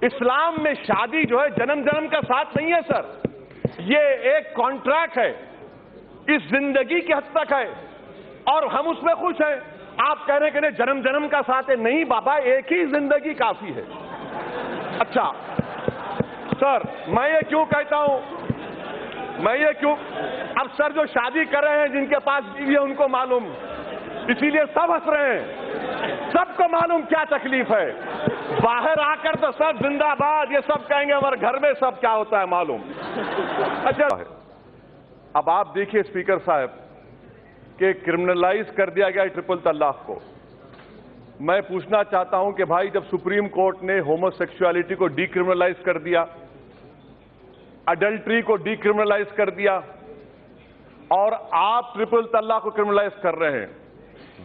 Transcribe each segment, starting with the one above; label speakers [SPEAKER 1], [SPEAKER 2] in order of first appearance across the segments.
[SPEAKER 1] اسلام میں شادی جو ہے جنم جنم کا ساتھ نہیں ہے سر، یہ ایک کانٹریکٹ ہے، اس زندگی کی حد تک ہے اور ہم اس میں خوش ہیں۔ آپ کہہ رہے ہیں کہ نہیں جنم جنم کا ساتھ ہے، نہیں بابا، ایک ہی زندگی کافی ہے۔ اچھا سر، میں یہ کیوں کہتا ہوں، اب سر جو شادی کر رہے ہیں جن کے پاس بیوی ہے ان کو معلوم، اسی لیے سب ہنس رہے ہیں، سب کو معلوم کیا تکلیف ہے۔ باہر آ کر تو سب زندہ باد یہ سب کہیں گے، ہمارے گھر میں سب کیا ہوتا ہے معلوم۔ اچھا اب آپ دیکھیے اسپیکر صاحب کہ کرمنلائز کر دیا گیا ٹرپل طلاق کو۔ میں پوچھنا چاہتا ہوں کہ بھائی جب سپریم کورٹ نے ہومو سیکسولیٹی کو ڈی کرمنلائز کر دیا، اڈلٹری کو ڈی کرمنلائز کر دیا اور آپ ٹرپل طلاق کو کرمنلائز کر رہے ہیں،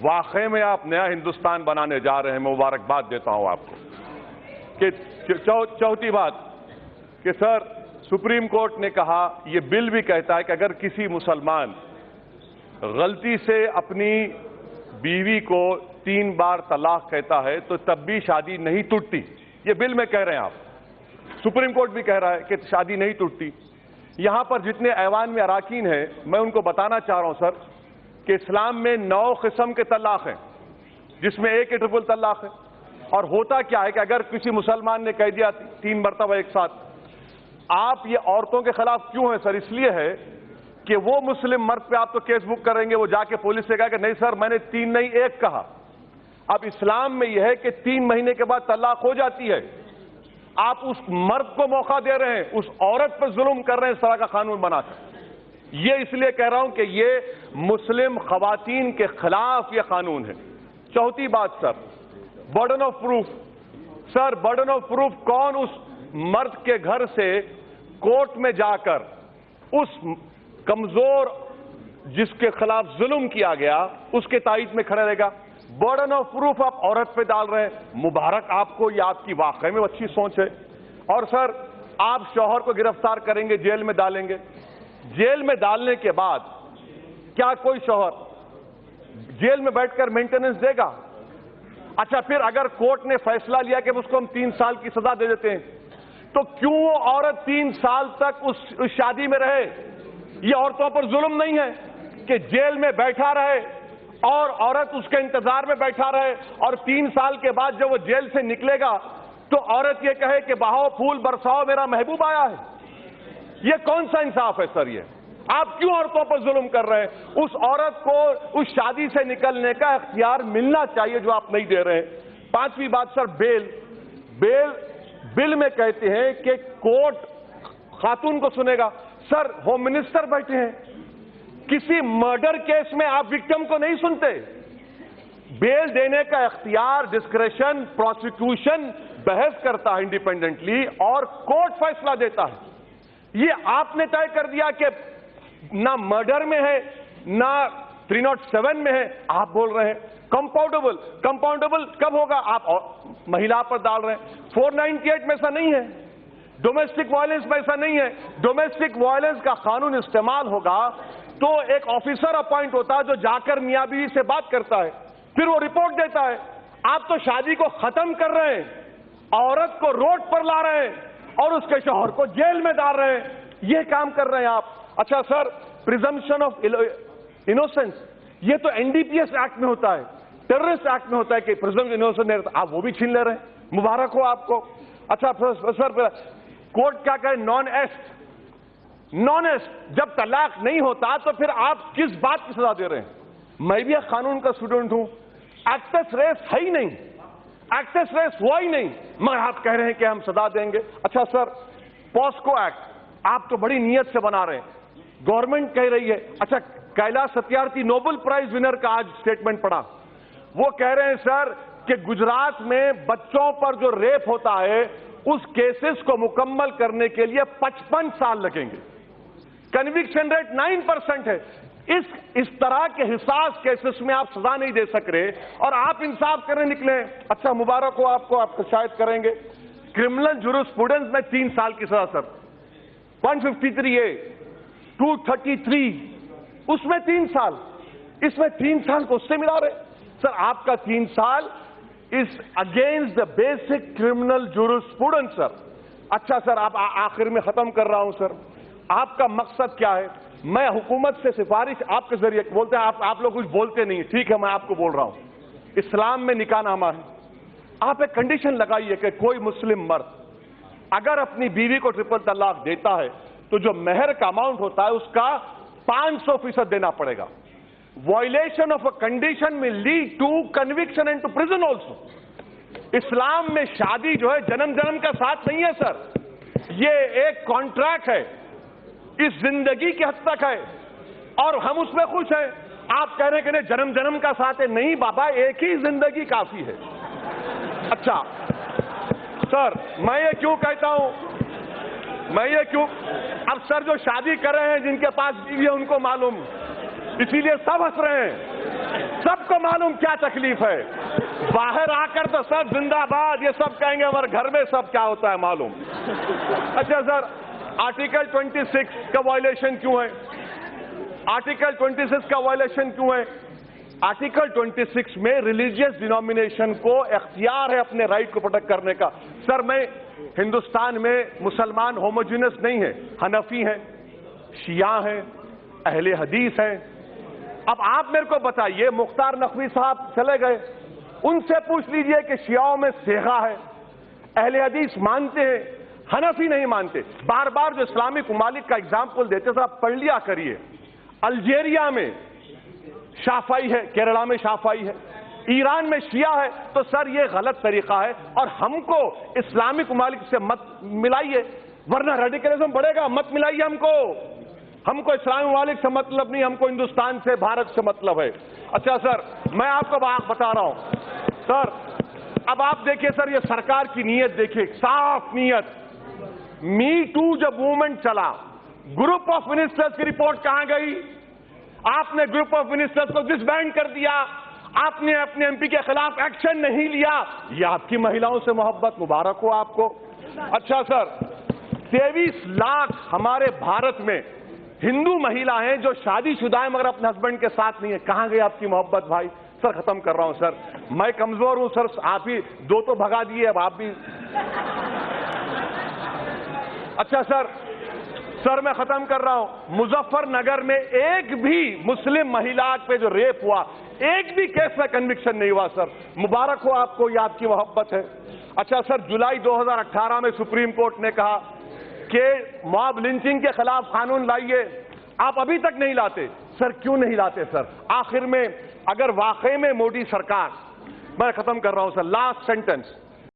[SPEAKER 1] واقعی میں آپ نیا ہندوستان بنانے جا رہے ہیں۔ میں مبارکباد دیتا ہوں آپ کو کہ چوتھی بات کہ سر سپریم کورٹ نے کہا، یہ بل بھی کہتا ہے کہ اگر کسی مسلمان غلطی سے اپنی بیوی کو 3 بار طلاق کہتا ہے تو تب بھی شادی نہیں ٹوٹتی۔ یہ بل میں کہہ رہے ہیں آپ، سپریم کورٹ بھی کہہ رہا ہے کہ شادی نہیں ٹوٹتی۔ یہاں پر جتنے ایوان میں اراکین ہیں میں ان کو بتانا چاہ رہا ہوں سر کہ اسلام میں 9 قسم کے طلاق ہیں، جس میں ایک ٹرپل طلاق ہے۔ اور ہوتا کیا ہے کہ اگر کسی مسلمان نے کہہ دیا 3 مرتبہ ایک ساتھ، آپ یہ عورتوں کے خلاف کیوں ہیں سر؟ اس لیے ہے کہ وہ مسلم مرد پہ آپ تو کیس بک کریں گے، وہ جا کے پولیس سے کہا کہ نہیں سر میں نے 3 نہیں 1 کہا۔ اب اسلام میں یہ ہے کہ 3 مہینے کے بعد طلاق ہو جاتی ہے۔ آپ اس مرد کو موقع دے رہے ہیں، اس عورت پر ظلم کر رہے ہیں اس طرح کا قانون بنا کر۔ یہ اس لیے کہہ رہا ہوں کہ یہ مسلم خواتین کے خلاف یہ قانون ہے۔ چوتھی بات sir, burden of proof. Sir burden of proof کون اس مرد کے گھر سے کورٹ میں جا کر اس کمزور جس کے خلاف ظلم کیا گیا اس کے تائید میں کھڑا رہے گا؟ برڈن آف پروف آپ عورت پہ ڈال رہے ہیں۔ مبارک آپ کو، یہ آپ کی واقعی میں اچھی سوچ ہے۔ اور سر آپ شوہر کو گرفتار کریں گے، جیل میں ڈالیں گے، جیل میں ڈالنے کے بعد کیا کوئی شوہر جیل میں بیٹھ کر مینٹیننس دے گا؟ اچھا پھر اگر کورٹ نے فیصلہ لیا کہ اس کو ہم 3 سال کی سزا دے دیتے ہیں تو کیوں وہ عورت 3 سال تک اس شادی میں رہے؟ یہ عورتوں پر ظلم نہیں ہے کہ جیل میں بیٹھا رہے اور عورت اس کے انتظار میں بیٹھا رہے اور 3 سال کے بعد جب وہ جیل سے نکلے گا تو عورت یہ کہے کہ بہاؤ پھول برساؤ میرا محبوب آیا ہے؟ یہ کون سا انصاف ہے سر؟ یہ آپ کیوں عورتوں پر ظلم کر رہے ہیں؟ اس عورت کو اس شادی سے نکلنے کا اختیار ملنا چاہیے جو آپ نہیں دے رہے ہیں۔ 5ویں بات سر، بیل بل میں کہتے ہیں کہ کورٹ خاتون کو سنے گا۔ سر ہوم منسٹر بیٹھے ہیں، کسی مرڈر کیس میں آپ وکٹم کو نہیں سنتے؟ بیل دینے کا اختیار، ڈسکریشن، پروسیکیوشن بحث کرتا ہے انڈیپینڈنٹلی اور کورٹ فیصلہ دیتا ہے۔ یہ آپ نے طے کر دیا کہ نہ مرڈر میں ہے نہ 307 میں ہے، آپ بول رہے ہیں کمپاؤنڈیبل کب ہوگا؟ آپ مہیلا پر ڈال رہے ہیں۔ 498 میں ایسا نہیں ہے، ڈومیسٹک وائلنس میں ایسا نہیں ہے۔ ڈومیسٹک وائلنس کا قانون استعمال ہوگا تو ایک آفیسر اپوائنٹ ہوتا ہے جو جا کر میاں بیوی سے بات کرتا ہے، پھر وہ رپورٹ دیتا ہے۔ آپ تو شادی کو ختم کر رہے ہیں، عورت کو روڈ پر لا رہے ہیں اور اس کے شوہر کو جیل میں ڈال رہے ہیں، یہ کام کر رہے ہیں آپ۔ اچھا سر، پریزمپشن آف انوسنس، یہ تو NDPS ایکٹ میں ہوتا ہے، ٹیررسٹ ایکٹ میں ہوتا ہے کہ پریزمپشن آف انوسنس، آپ وہ بھی چھین لے رہے ہیں، مبارک ہو آپ کو۔ اچھا سر، کورٹ کیا کہے؟ نان ایسٹ جب طلاق نہیں ہوتا تو پھر آپ کس بات کی سزا دے رہے ہیں؟ میں بھی ایک قانون کا اسٹوڈنٹ ہوں، ایکٹس ریس ہے ہی نہیں، ایکٹس ریس ہوا ہی نہیں، مگر آپ کہہ رہے ہیں کہ ہم سزا دیں گے۔ اچھا سر، پاسکو ایکٹ آپ تو بڑی نیت سے بنا رہے ہیں، گورنمنٹ کہہ رہی ہے۔ اچھا Kailash Satyarthi Nobel prize winner کا آج سٹیٹمنٹ پڑھا، وہ کہہ رہے ہیں سر کہ گجرات میں بچوں پر جو ریپ ہوتا ہے اس کیسز کو مکمل کرنے کے لیے 55 سال لگیں گے، کنوکشن ریٹ 9% ہے۔ اس طرح کے حساس کیسز میں آپ سزا نہیں دے سک رہے اور آپ انصاف کرنے نکلے۔ اچھا مبارک ہو آپ کو، آپ شاید کریں گے۔ کرمنل جورسپروڈنس میں 3 سال کی سزا سر، 153A 233 اس میں 3 سال، اس میں 3 سال کو اس سے ملا رہے سر۔ آپ کا 3 سال is against the basic criminal jurisprudence, sir. اچھا سر، آپ آخر میں ختم کر رہا ہوں سر، آپ کا مقصد کیا ہے؟ میں حکومت سے سفارش آپ کے ذریعے بولتے ہیں، آپ لوگ کچھ بولتے نہیں، ٹھیک ہے، میں آپ کو بول رہا ہوں، اسلام میں نکاح نامہ ہے، آپ ایک کنڈیشن لگائیے کہ کوئی مسلم مرد اگر اپنی بیوی کو ٹرپل طلاق دیتا ہے تو جو مہر کا اماؤنٹ ہوتا ہے اس کا 500% دینا پڑے گا. وائلیشن آف اے کنڈیشن میں lead to conviction and to prison also. اسلام میں شادی جو ہے جنم جنم کا ساتھ نہیں ہے سر، یہ ایک کانٹریکٹ ہے، اس زندگی کی حد تک ہے اور ہم اس میں خوش ہیں. آپ کہہ رہے ہیں کہ نہیں جنم جنم کا ساتھ ہے، نہیں بابا، ایک ہی زندگی کافی ہے. اچھا سر، میں یہ کیوں کہتا ہوں، اب سر جو شادی کر رہے ہیں جن کے پاس بیوی ہے ان کو معلوم، اسی لیے سب ہنس رہے ہیں، سب کو معلوم کیا تکلیف ہے. باہر آ کر تو سب زندہ باد یہ سب کہیں گے، مگر گھر میں سب کیا ہوتا ہے معلوم. اچھا سر، آرٹیکل 26 کا وائلیشن کیوں ہے؟ آرٹیکل 26 کا وائلیشن کیوں ہے؟ آرٹیکل 26 میں ریلیجیس ڈینومینیشن کو اختیار ہے اپنے رائٹ کو پروٹیکٹ کرنے کا. سر، میں ہندوستان میں مسلمان ہوموجینس نہیں ہیں، حنفی ہیں، شیعہ ہیں، اہل حدیث ہیں. اب آپ میرے کو بتائیے، مختار نقوی صاحب چلے گئے، ان سے پوچھ لیجئے کہ شیعوں میں صیغہ ہے، اہل حدیث مانتے ہیں، حنفی نہیں مانتے. بار بار جو اسلامی ممالک کا اگزامپل دیتے سر، آپ پڑھ لیا کریے. الجیریا میں شافعی ہے، کیرلا میں شافعی ہے، ایران میں شیعہ ہے. تو سر یہ غلط طریقہ ہے اور ہم کو اسلامی ممالک سے مت ملائیے، ورنہ ریڈیکلزم بڑھے گا. مت ملائیے ہم کو اسلامی ممالک سے مطلب نہیں، ہم کو ہندوستان سے، بھارت سے مطلب ہے. اچھا سر، میں آپ کو بات بتا رہا ہوں سر. اب آپ دیکھیے سر، یہ سرکار کی نیت دیکھیے، صاف نیت. می ٹو جب موومنٹ چلا، گروپ آف منسٹرز کی رپورٹ کہاں گئی؟ آپ نے گروپ آف منسٹرز کو ڈس بینڈ کر دیا، آپ نے اپنے ایم پی کے خلاف ایکشن نہیں لیا. یہ آپ کی مہیلاؤں سے محبت، مبارک ہو آپ کو. اچھا سر، 23 لاکھ ہمارے بھارت میں ہندو مہیلا ہیں جو شادی شدہ ہیں مگر اپنے ہسبینڈ کے ساتھ نہیں ہے. کہاں گئی آپ کی محبت بھائی؟ سر ختم کر رہا ہوں سر، میں کمزور ہوں سر، آپ ہی دو تو بھگا دیے، اب آپ بھی. اچھا سر میں ختم کر رہا ہوں. مظفر نگر میں ایک بھی مسلم مہیلا پہ جو ریپ ہوا، ایک بھی کیس میں کنوکشن نہیں ہوا سر. مبارک ہو آپ کو، یہ آپ کی محبت ہے. اچھا سر، جولائی 2018 میں سپریم کورٹ نے کہا کہ موب لنچنگ کے خلاف قانون لائیے. آپ ابھی تک نہیں لاتے. سر کیوں نہیں لاتے سر؟ آخر میں اگر واقعی میں مودی سرکار، میں ختم کر رہا ہوں سر، لاسٹ سینٹنس،